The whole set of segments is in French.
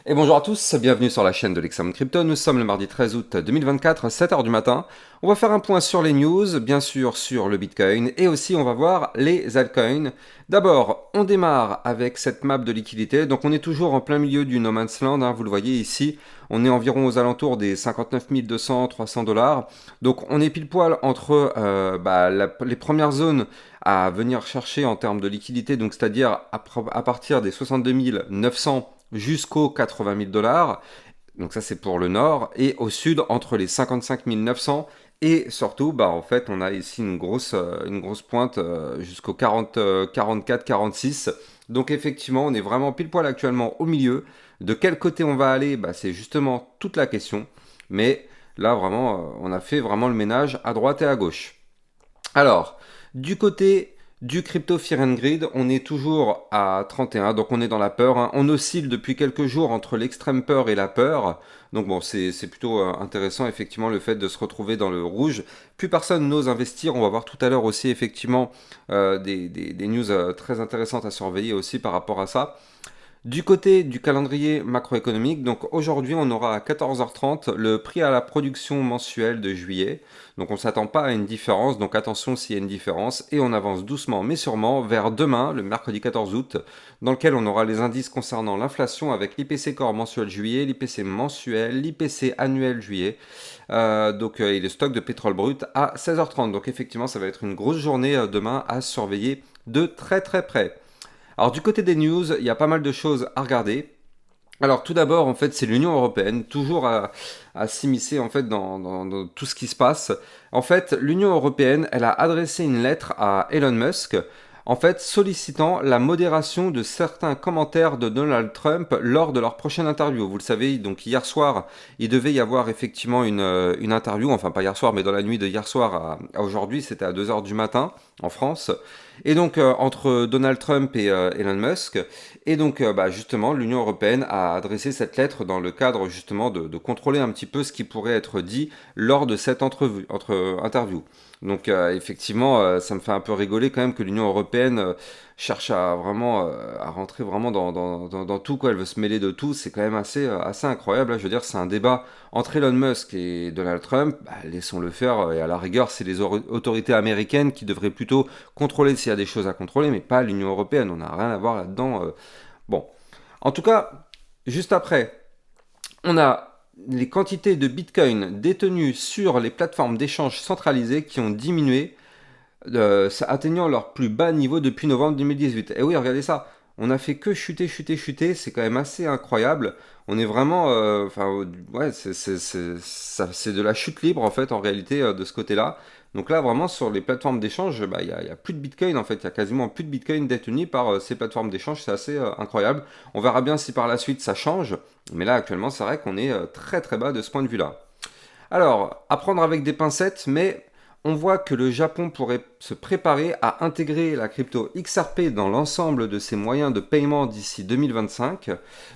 Et bonjour à tous, bienvenue sur la chaîne de l'Examen Crypto. Nous sommes le mardi 13 août 2024, 7h du matin. On va faire un point sur les news, bien sûr sur le Bitcoin, et aussi on va voir les altcoins. D'abord, on démarre avec cette map de liquidité. Donc on est toujours en plein milieu du No Man's Land, hein, vous le voyez ici. On est environ aux alentours des 59 200, 300 dollars. Donc on est pile poil entre les premières zones à venir chercher en termes de liquidité, donc c'est-à-dire à partir des 62 900 jusqu'aux 80 000 dollars. Donc ça c'est pour le nord. Et au sud, entre les 55 900 et surtout, en fait, on a ici une grosse pointe jusqu'aux 40, 44, 46. Donc effectivement, on est vraiment pile poil actuellement au milieu. De quel côté on va aller, c'est justement toute la question. Mais là, vraiment, on a fait vraiment le ménage à droite et à gauche. Alors, du côté du crypto Fear and Greed, on est toujours à 31, donc on est dans la peur, hein. On oscille depuis quelques jours entre l'extrême peur et la peur. Donc bon, c'est plutôt intéressant effectivement le fait de se retrouver dans le rouge. Plus personne n'ose investir. On va voir tout à l'heure aussi effectivement des news très intéressantes à surveiller aussi par rapport à ça. Du côté du calendrier macroéconomique, donc aujourd'hui on aura à 14h30 le prix à la production mensuelle de juillet. Donc on ne s'attend pas à une différence, donc attention s'il y a une différence. Et on avance doucement mais sûrement vers demain, le mercredi 14 août, dans lequel on aura les indices concernant l'inflation avec l'IPC Core mensuel juillet, l'IPC mensuel, l'IPC annuel juillet, et le stock de pétrole brut à 16h30. Donc effectivement ça va être une grosse journée demain à surveiller de très très près. Alors du côté des news, il y a pas mal de choses à regarder. Alors tout d'abord, en fait, c'est l'Union européenne, toujours à s'immiscer en fait dans tout ce qui se passe. En fait, l'Union européenne, elle a adressé une lettre à Elon Musk, en fait, sollicitant la modération de certains commentaires de Donald Trump lors de leur prochaine interview. Vous le savez, donc hier soir, il devait y avoir effectivement une interview, enfin pas hier soir, mais dans la nuit de hier soir à aujourd'hui, c'était à 2h du matin en France. Et donc entre Donald Trump et Elon Musk, et donc justement l'Union européenne a adressé cette lettre dans le cadre justement de contrôler un petit peu ce qui pourrait être dit lors de cette interview. Donc effectivement, ça me fait un peu rigoler quand même que l'Union européenne cherche à vraiment à rentrer vraiment dans tout, quoi. Elle veut se mêler de tout. C'est quand même assez incroyable, là. Je veux dire, c'est un débat entre Elon Musk et Donald Trump. Laissons-le faire. Et à la rigueur, c'est les autorités américaines qui devraient plutôt contrôler s'il y a des choses à contrôler, mais pas l'Union européenne. On n'a rien à voir là-dedans. Bon. En tout cas, juste après, on a les quantités de Bitcoin détenues sur les plateformes d'échange centralisées qui ont diminué, atteignant leur plus bas niveau depuis novembre 2018. Et oui, regardez ça, on a fait que chuter, chuter, chuter, c'est quand même assez incroyable. On est vraiment, ouais, c'est de la chute libre en fait en réalité de ce côté-là. Donc là, vraiment, sur les plateformes d'échange, il y a plus de Bitcoin en fait. Il y a quasiment plus de Bitcoin détenus par ces plateformes d'échange. C'est assez incroyable. On verra bien si par la suite ça change. Mais là, actuellement, c'est vrai qu'on est très très bas de ce point de vue-là. Alors, à prendre avec des pincettes, mais on voit que le Japon pourrait se préparer à intégrer la crypto XRP dans l'ensemble de ses moyens de paiement d'ici 2025.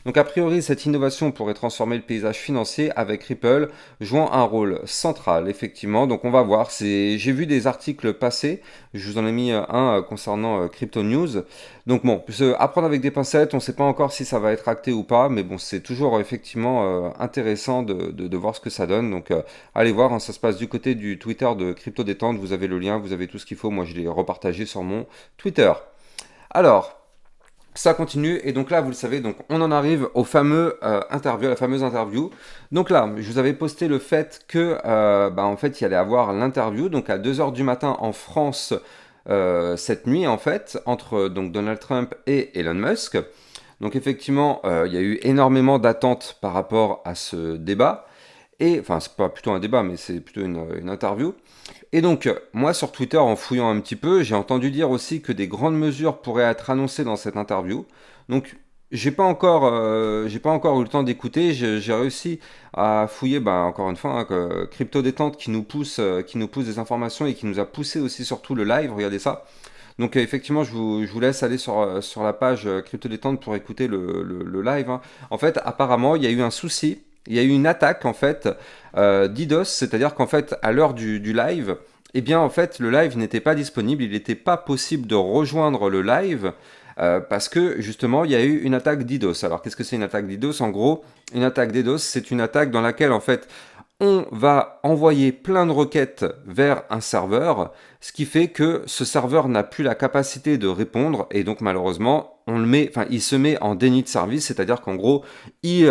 Donc a priori, cette innovation pourrait transformer le paysage financier avec Ripple jouant un rôle central, effectivement. Donc on va voir, j'ai vu des articles passer, je vous en ai mis un concernant Crypto News. Donc bon, à prendre avec des pincettes, on ne sait pas encore si ça va être acté ou pas, mais bon, c'est toujours effectivement intéressant de voir ce que ça donne. Donc allez voir, hein, ça se passe du côté du Twitter de Crypto Détente, vous avez le lien, vous avez tout ce qu'il faut, moi je l'ai repartagé sur mon Twitter. Alors, ça continue, et donc là, vous le savez, donc on en arrive au fameux interview, à la fameuse interview. Donc là, je vous avais posté le fait que, en fait, il y allait avoir l'interview, donc à 2h du matin en France, cette nuit, en fait, entre donc Donald Trump et Elon Musk. Donc effectivement, il y a eu énormément d'attentes par rapport à ce débat. Et, enfin, c'est pas plutôt un débat, mais c'est plutôt une interview. Et donc, moi, sur Twitter, en fouillant un petit peu, j'ai entendu dire aussi que des grandes mesures pourraient être annoncées dans cette interview. Donc, j'ai pas encore eu le temps d'écouter. J'ai réussi à fouiller, encore une fois, hein, Crypto Détente qui nous pousse des informations et qui nous a poussé aussi surtout le live. Regardez ça. Donc effectivement, je vous laisse aller sur la page Crypto Détente pour écouter le live, hein. En fait, apparemment, il y a eu un souci. Il y a eu une attaque en fait d'IDOS, c'est-à-dire qu'en fait à l'heure du live, eh bien en fait le live n'était pas disponible, il n'était pas possible de rejoindre le live parce que justement il y a eu une attaque DDoS. Alors qu'est-ce que c'est une attaque DDoS? En gros, une attaque DDoS, c'est une attaque dans laquelle en fait on va envoyer plein de requêtes vers un serveur, ce qui fait que ce serveur n'a plus la capacité de répondre, et donc malheureusement, il se met en déni de service, c'est-à-dire qu'en gros, il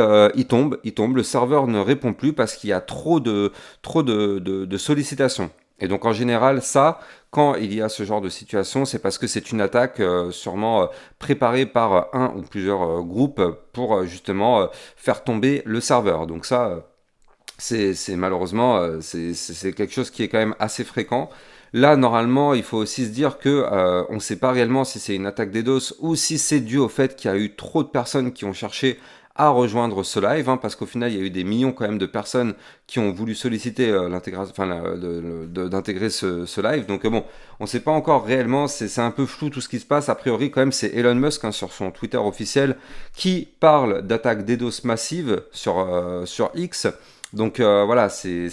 tombe, le serveur ne répond plus parce qu'il y a trop de sollicitations. Et donc en général, ça, quand il y a ce genre de situation, c'est parce que c'est une attaque sûrement préparée par un ou plusieurs groupes pour justement faire tomber le serveur. Donc ça, c'est malheureusement c'est quelque chose qui est quand même assez fréquent. Là, normalement, il faut aussi se dire que on ne sait pas réellement si c'est une attaque DDoS ou si c'est dû au fait qu'il y a eu trop de personnes qui ont cherché à rejoindre ce live, hein, parce qu'au final, il y a eu des millions quand même de personnes qui ont voulu solliciter l'intégration, d'intégrer ce live. Donc bon, on ne sait pas encore réellement, c'est un peu flou tout ce qui se passe. A priori, quand même, c'est Elon Musk hein, sur son Twitter officiel qui parle d'attaque DDoS massive sur X. Donc voilà, c'est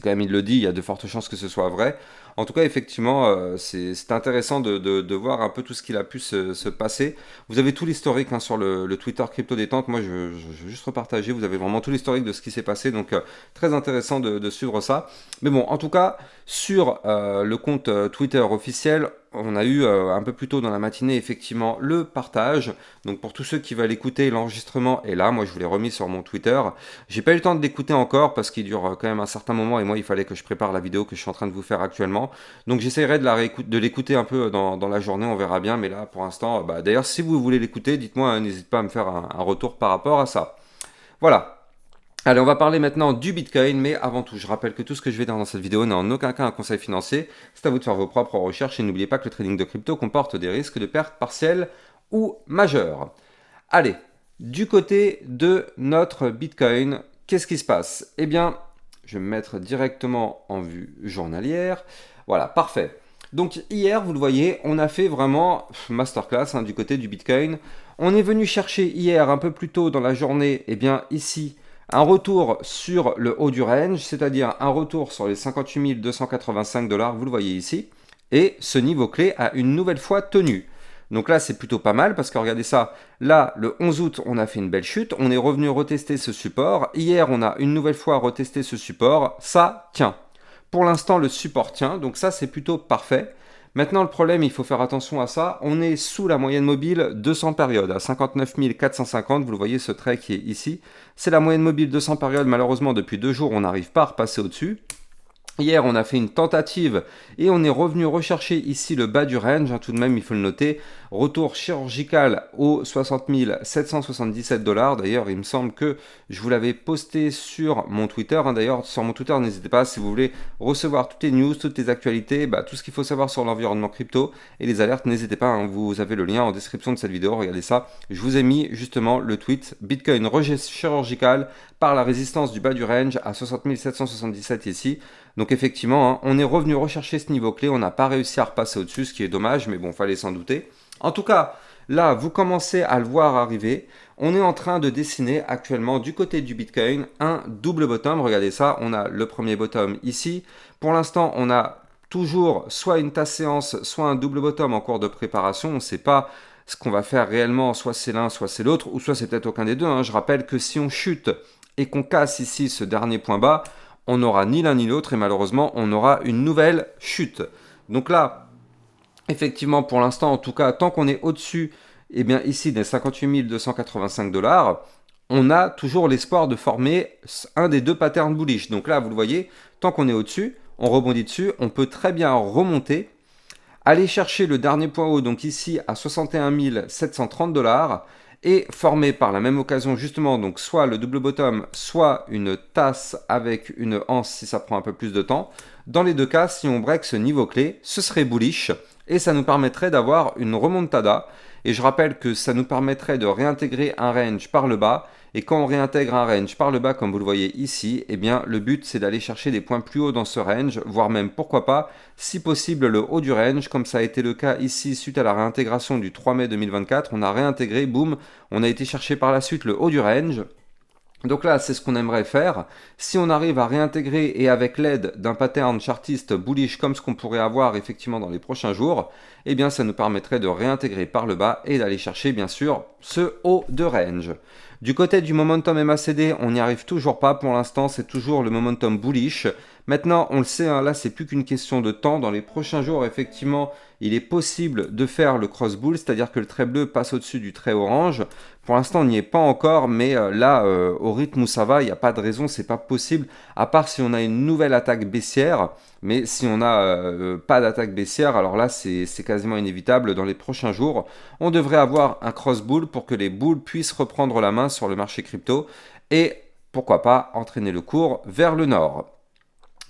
quand même, il le dit, il y a de fortes chances que ce soit vrai. En tout cas, effectivement, c'est intéressant de voir un peu tout ce qu'il a pu se passer. Vous avez tout l'historique hein, sur le Twitter Crypto Détente. Moi, je vais juste repartager. Vous avez vraiment tout l'historique de ce qui s'est passé. Donc, très intéressant de suivre ça. Mais bon, en tout cas, sur le compte Twitter officiel, on a eu un peu plus tôt dans la matinée effectivement le partage. Donc pour tous ceux qui veulent écouter, l'enregistrement est là. Moi je vous l'ai remis sur mon Twitter. J'ai pas eu le temps de l'écouter encore parce qu'il dure quand même un certain moment et moi il fallait que je prépare la vidéo que je suis en train de vous faire actuellement. Donc j'essaierai de l'écouter un peu dans la journée, on verra bien. Mais là pour l'instant, d'ailleurs si vous voulez l'écouter, dites-moi, hein, n'hésitez pas à me faire un retour par rapport à ça. Voilà. Allez, on va parler maintenant du Bitcoin, mais avant tout, je rappelle que tout ce que je vais dire dans cette vidéo n'est en aucun cas un conseil financier. C'est à vous de faire vos propres recherches et n'oubliez pas que le trading de crypto comporte des risques de perte partielle ou majeure. Allez, du côté de notre Bitcoin, qu'est-ce qui se passe? Eh bien, je vais me mettre directement en vue journalière. Voilà, parfait. Donc hier, vous le voyez, on a fait vraiment masterclass hein, du côté du Bitcoin. On est venu chercher hier, un peu plus tôt dans la journée, eh bien ici, un retour sur le haut du range, c'est-à-dire un retour sur les 58 285 $, vous le voyez ici, et ce niveau clé a une nouvelle fois tenu. Donc là, c'est plutôt pas mal parce que regardez ça, là, le 11 août, on a fait une belle chute, on est revenu retester ce support. Hier, on a une nouvelle fois retesté ce support, ça tient. Pour l'instant, le support tient, donc ça, c'est plutôt parfait. Maintenant, le problème, il faut faire attention à ça. On est sous la moyenne mobile 200 périodes, à 59 450. Vous le voyez, ce trait qui est ici. C'est la moyenne mobile 200 périodes. Malheureusement, depuis 2 jours, on n'arrive pas à repasser au-dessus. Hier, on a fait une tentative et on est revenu rechercher ici le bas du range, hein, tout de même, il faut le noter. Retour chirurgical aux 60 777 $. D'ailleurs, il me semble que je vous l'avais posté sur mon Twitter. Hein. D'ailleurs, sur mon Twitter, n'hésitez pas, si vous voulez recevoir toutes les news, toutes les actualités, tout ce qu'il faut savoir sur l'environnement crypto et les alertes, n'hésitez pas, hein, vous avez le lien en description de cette vidéo, regardez ça. Je vous ai mis justement le tweet Bitcoin rejet chirurgical par la résistance du bas du range à 60 777 ici. Donc effectivement, hein, on est revenu rechercher ce niveau clé, on n'a pas réussi à repasser au-dessus, ce qui est dommage, mais bon, fallait s'en douter. En tout cas, là, vous commencez à le voir arriver. On est en train de dessiner actuellement du côté du Bitcoin un double bottom. Regardez ça, on a le premier bottom ici. Pour l'instant, on a toujours soit une tasse séance, soit un double bottom en cours de préparation. On ne sait pas ce qu'on va faire réellement, soit c'est l'un, soit c'est l'autre, ou soit c'est peut-être aucun des deux. Hein. Je rappelle que si on chute et qu'on casse ici ce dernier point bas, on n'aura ni l'un ni l'autre et malheureusement, on aura une nouvelle chute. Donc là, effectivement, pour l'instant, en tout cas, tant qu'on est au-dessus, eh bien ici, des 58 285 $, on a toujours l'espoir de former un des deux patterns bullish. Donc là, vous le voyez, tant qu'on est au-dessus, on rebondit dessus, on peut très bien remonter, aller chercher le dernier point haut, donc ici à 61 730 $, et former par la même occasion justement donc soit le double bottom, soit une tasse avec une anse si ça prend un peu plus de temps. Dans les deux cas, si on break ce niveau clé, ce serait bullish et ça nous permettrait d'avoir une remontada. Et je rappelle que ça nous permettrait de réintégrer un range par le bas. Et quand on réintègre un range par le bas, comme vous le voyez ici, eh bien le but c'est d'aller chercher des points plus hauts dans ce range, voire même pourquoi pas, si possible le haut du range, comme ça a été le cas ici suite à la réintégration du 3 mai 2024. On a réintégré, boum, on a été chercher par la suite le haut du range. Donc là, c'est ce qu'on aimerait faire. Si on arrive à réintégrer et avec l'aide d'un pattern chartiste bullish comme ce qu'on pourrait avoir effectivement dans les prochains jours, eh bien ça nous permettrait de réintégrer par le bas et d'aller chercher bien sûr ce haut de range. Du côté du momentum MACD, on n'y arrive toujours pas pour l'instant, c'est toujours le momentum bullish. Maintenant, on le sait, hein, là c'est plus qu'une question de temps. Dans les prochains jours, effectivement, il est possible de faire le cross bull, c'est-à-dire que le trait bleu passe au-dessus du trait orange. Pour l'instant, on n'y est pas encore, mais là, au rythme où ça va, il n'y a pas de raison, c'est pas possible, à part si on a une nouvelle attaque baissière. Mais si on n'a pas d'attaque baissière, alors là, c'est quasiment inévitable. Dans les prochains jours, on devrait avoir un cross bull pour que les bulls puissent reprendre la main sur le marché crypto et pourquoi pas entraîner le cours vers le nord.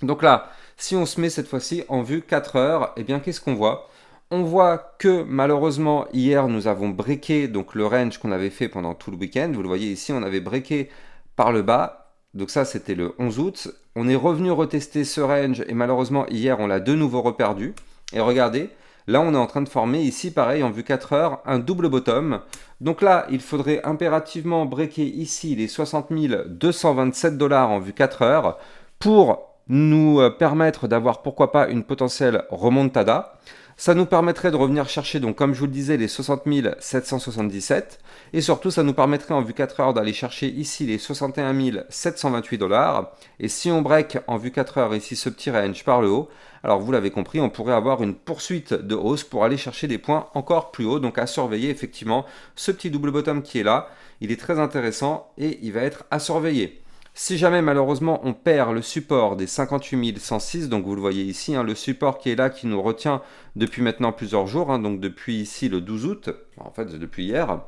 Donc là, si on se met cette fois-ci en vue 4 heures, eh bien qu'est-ce qu'on voit? On voit que malheureusement hier nous avons breaké donc le range qu'on avait fait pendant tout le week-end. Vous le voyez ici, on avait breaké par le bas. Donc ça c'était le 11 août. On est revenu retester ce range et malheureusement hier on l'a de nouveau reperdu. Et regardez, là on est en train de former ici pareil en vue 4 heures un double bottom. Donc là il faudrait impérativement breaker ici les 60 227 $ en vue 4 heures pour nous permettre d'avoir pourquoi pas une potentielle remontada. Ça nous permettrait de revenir chercher, donc comme je vous le disais, les 60 777. Et surtout, ça nous permettrait en vue 4 heures d'aller chercher ici les 61 728 $. Et si on break en vue 4 heures ici ce petit range par le haut, alors vous l'avez compris, on pourrait avoir une poursuite de hausse pour aller chercher des points encore plus hauts. Donc à surveiller effectivement ce petit double bottom qui est là. Il est très intéressant et il va être à surveiller. Si jamais malheureusement on perd le support des 58 106, donc vous le voyez ici, hein, le support qui est là, qui nous retient depuis maintenant plusieurs jours, hein, donc depuis ici le 12 août, en fait depuis hier,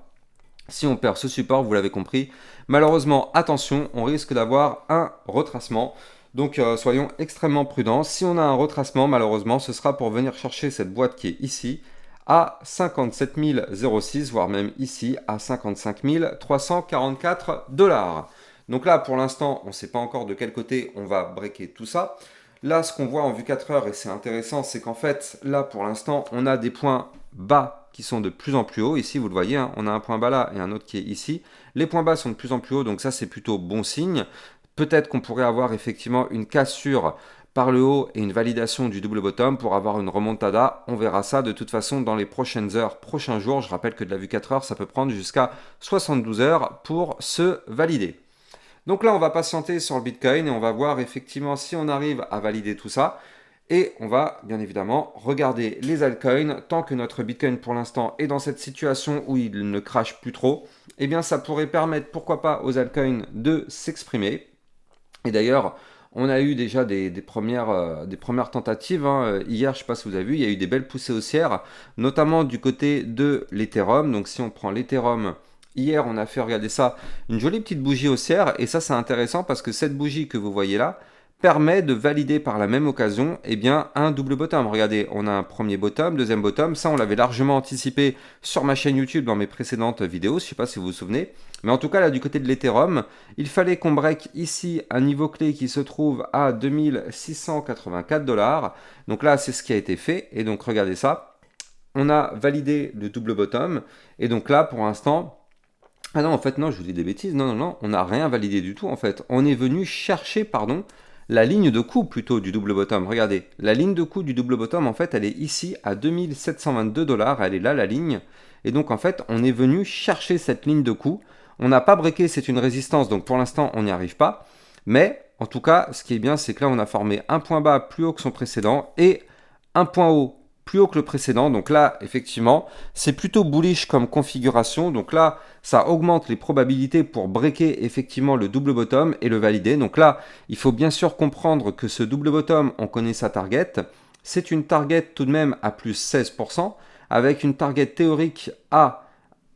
si on perd ce support, vous l'avez compris, malheureusement attention, on risque d'avoir un retracement. Donc soyons extrêmement prudents. Si on a un retracement, malheureusement, ce sera pour venir chercher cette boîte qui est ici à 57 006, voire même ici à 55 344 $. Donc là, pour l'instant, on ne sait pas encore de quel côté on va breaker tout ça. Là, ce qu'on voit en vue 4 heures, et c'est intéressant, c'est qu'en fait, là, pour l'instant, on a des points bas qui sont de plus en plus hauts. Ici, vous le voyez, hein, on a un point bas là et un autre qui est ici. Les points bas sont de plus en plus hauts, donc ça, c'est plutôt bon signe. Peut-être qu'on pourrait avoir effectivement une cassure par le haut et une validation du double bottom pour avoir une remontada. On verra ça de toute façon dans les prochaines heures, prochains jours. Je rappelle que de la vue 4 heures, ça peut prendre jusqu'à 72 heures pour se valider. Donc là, on va patienter sur le Bitcoin et on va voir effectivement si on arrive à valider tout ça. Et on va bien évidemment regarder les altcoins. Tant que notre Bitcoin pour l'instant est dans cette situation où il ne crache plus trop, eh bien ça pourrait permettre pourquoi pas aux altcoins de s'exprimer. Et d'ailleurs, on a eu déjà des premières tentatives. Hein. Hier, je ne sais pas si vous avez vu, il y a eu des belles poussées haussières, notamment du côté de l'Ethereum. Donc si on prend l'Ethereum, hier, on a fait, regardez ça, une jolie petite bougie haussière. Et ça, c'est intéressant parce que cette bougie que vous voyez là permet de valider par la même occasion eh bien, un double bottom. Regardez, on a un premier bottom, deuxième bottom. Ça, on l'avait largement anticipé sur ma chaîne YouTube dans mes précédentes vidéos. Je ne sais pas si vous vous souvenez. Mais en tout cas, là, du côté de l'Ethereum, il fallait qu'on break ici un niveau clé qui se trouve à 2684 $. Donc là, c'est ce qui a été fait. Et donc, regardez ça. On a validé le double bottom. Et donc là, pour l'instant... Ah non, en fait, non, je vous dis des bêtises. Non, non, non, on n'a rien validé du tout, en fait. On est venu chercher, pardon, la ligne de coup plutôt du double bottom. Regardez, la ligne de coup du double bottom, en fait, elle est ici à 2722 $. Elle est là, la ligne. Et donc, en fait, on est venu chercher cette ligne de coup. On n'a pas breaké, c'est une résistance. Donc, pour l'instant, on n'y arrive pas. Mais, en tout cas, ce qui est bien, c'est que là, on a formé un point bas plus haut que son précédent et un point haut plus haut que le précédent. Donc là, effectivement, c'est plutôt bullish comme configuration. Donc là, ça augmente les probabilités pour breaker effectivement le double bottom et le valider. Donc là, il faut bien sûr comprendre que ce double bottom, on connaît sa target. C'est une target tout de même à plus 16%, avec une target théorique à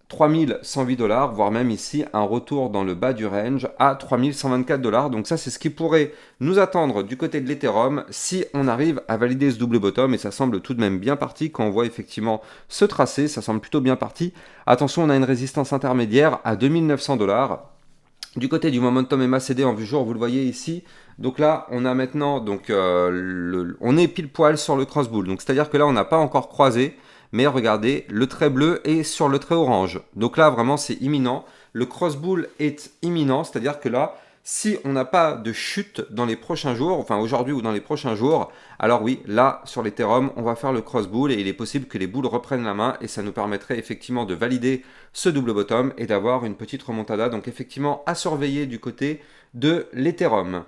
3108 $, voire même ici un retour dans le bas du range à 3124 $. Donc ça, c'est ce qui pourrait nous attendre du côté de l'Ethereum si on arrive à valider ce double bottom. Et ça semble tout de même bien parti quand on voit effectivement ce tracé. Ça semble plutôt bien parti. Attention, on a une résistance intermédiaire à 2900 $. Du côté du momentum MACD en vue jour, vous le voyez ici. Donc là, on a maintenant, donc, on est pile poil sur le cross bull. Donc c'est-à-dire que là, on n'a pas encore croisé. Mais regardez, le trait bleu est sur le trait orange. Donc là, vraiment, c'est imminent. le cross-bull est imminent, c'est-à-dire que là, si on n'a pas de chute dans les prochains jours, enfin aujourd'hui ou dans les prochains jours, alors oui, là, sur l'Ethereum, on va faire le cross-bull et il est possible que les boules reprennent la main et ça nous permettrait effectivement de valider ce double bottom et d'avoir une petite remontada. Donc effectivement, à surveiller du côté de l'Ethereum.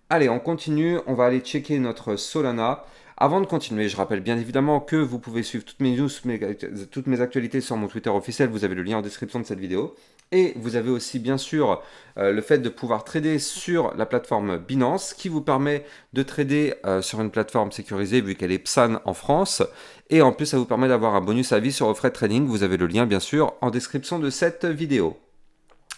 Allez, on continue, on va aller checker notre Solana. Avant de continuer, je rappelle bien évidemment que vous pouvez suivre toutes mes news, toutes mes actualités sur mon Twitter officiel, vous avez le lien en description de cette vidéo. Et vous avez aussi bien sûr le fait de pouvoir trader sur la plateforme Binance qui vous permet de trader sur une plateforme sécurisée vu qu'elle est PSAN en France. Et en plus, ça vous permet d'avoir un bonus à vie sur vos frais de trading. Vous avez le lien bien sûr en description de cette vidéo.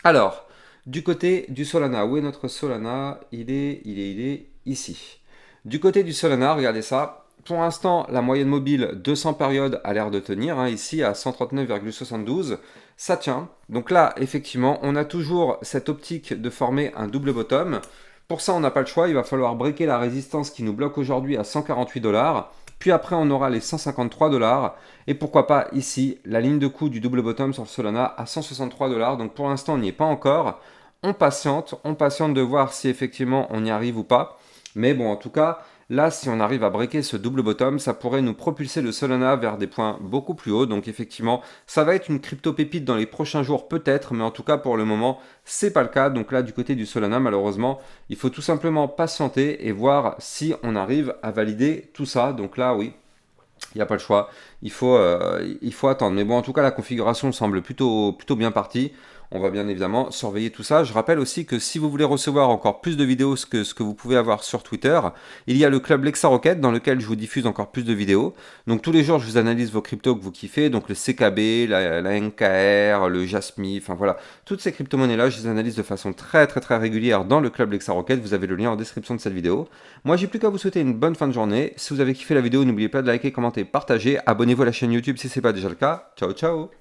Alors, du côté du Solana, où est notre Solana? Il est ici. Du côté du Solana, regardez ça. Pour l'instant, la moyenne mobile 200 périodes a l'air de tenir, hein, ici à 139,72. Ça tient. Donc là, effectivement, on a toujours cette optique de former un double bottom. Pour ça, on n'a pas le choix. Il va falloir breaker la résistance qui nous bloque aujourd'hui à 148 $. Puis après, on aura les 153 $. Et pourquoi pas ici, la ligne de coup du double bottom sur le Solana à 163 $. Donc pour l'instant, on n'y est pas encore. On patiente de voir si effectivement on y arrive ou pas. Mais bon, en tout cas, là, si on arrive à breaker ce double bottom, ça pourrait nous propulser le Solana vers des points beaucoup plus hauts. Donc effectivement, ça va être une crypto pépite dans les prochains jours peut-être, mais en tout cas pour le moment, c'est pas le cas. Donc là, du côté du Solana, malheureusement, il faut tout simplement patienter et voir si on arrive à valider tout ça. Donc là, oui, il n'y a pas le choix, il faut attendre. Mais bon, en tout cas, la configuration semble plutôt bien partie. On va bien évidemment surveiller tout ça. Je rappelle aussi que si vous voulez recevoir encore plus de vidéos que ce que vous pouvez avoir sur Twitter, il y a le club Lexa Rocket dans lequel je vous diffuse encore plus de vidéos. Donc tous les jours, je vous analyse vos cryptos que vous kiffez, donc le CKB, la NKR, le Jasmy, enfin voilà, toutes ces crypto-monnaies-là, je les analyse de façon très régulière dans le club Lexa Rocket. Vous avez le lien en description de cette vidéo. Moi, j'ai plus qu'à vous souhaiter une bonne fin de journée. Si vous avez kiffé la vidéo, n'oubliez pas de liker, commenter, partager. Abonnez-vous à la chaîne YouTube si ce n'est pas déjà le cas. Ciao, ciao!